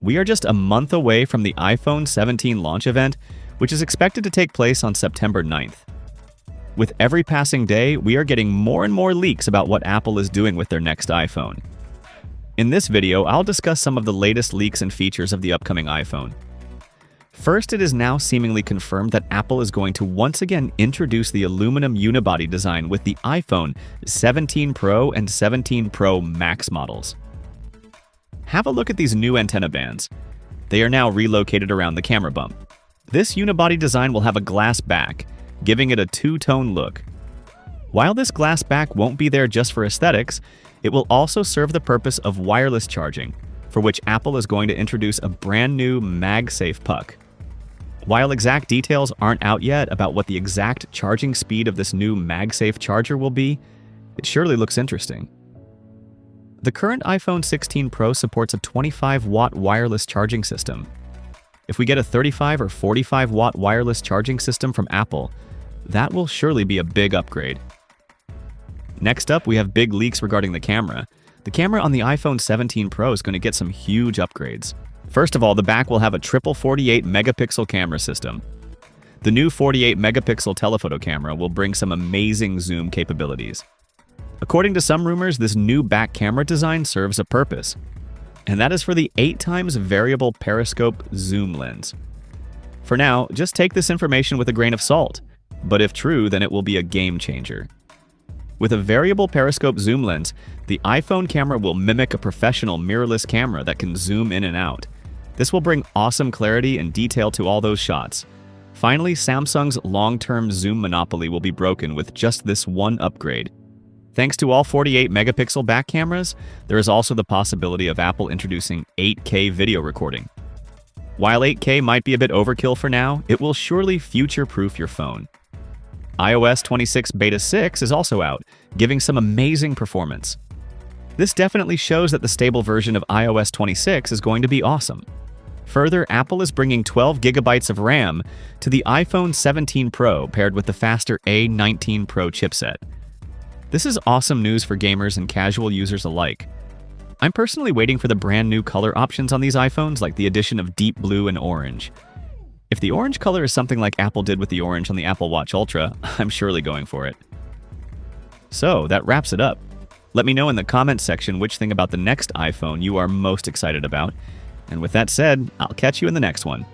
We are just a month away from the iPhone 17 launch event, which is expected to take place on September 9th. With every passing day, we are getting more and more leaks about what Apple is doing with their next iPhone. In this video, I'll discuss some of the latest leaks and features of the upcoming iPhone. First, it is now seemingly confirmed that Apple is going to once again introduce the aluminum unibody design with the iPhone 17 Pro and 17 Pro Max models. Have a look at these new antenna bands. They are now relocated around the camera bump. This unibody design will have a glass back, giving it a two-tone look. While this glass back won't be there just for aesthetics, it will also serve the purpose of wireless charging, for which Apple is going to introduce a brand new MagSafe puck. While exact details aren't out yet about what the exact charging speed of this new MagSafe charger will be, it surely looks interesting. The current iPhone 16 Pro supports a 25-watt wireless charging system. If we get a 35 or 45-watt wireless charging system from Apple, that will surely be a big upgrade. Next up, we have big leaks regarding the camera. The camera on the iPhone 17 Pro is going to get some huge upgrades. First of all, the back will have a triple 48-megapixel camera system. The new 48-megapixel telephoto camera will bring some amazing zoom capabilities. According to some rumors, this new back camera design serves a purpose, and that is for the 8x variable periscope zoom lens. For now, just take this information with a grain of salt, but if true, then it will be a game changer. With a variable periscope zoom lens, the iPhone camera will mimic a professional mirrorless camera that can zoom in and out. This will bring awesome clarity and detail to all those shots. Finally, Samsung's long-term zoom monopoly will be broken with just this one upgrade. Thanks to all 48-megapixel back cameras, there is also the possibility of Apple introducing 8K video recording. While 8K might be a bit overkill for now, it will surely future-proof your phone. iOS 26 Beta 6 is also out, giving some amazing performance. This definitely shows that the stable version of iOS 26 is going to be awesome. Further, Apple is bringing 12 GB of RAM to the iPhone 17 Pro paired with the faster A19 Pro chipset. This is awesome news for gamers and casual users alike. I'm personally waiting for the brand new color options on these iPhones, like the addition of deep blue and orange. If the orange color is something like Apple did with the orange on the Apple Watch Ultra, I'm surely going for it. So, that wraps it up. Let me know in the comments section which thing about the next iPhone you are most excited about. And with that said, I'll catch you in the next one.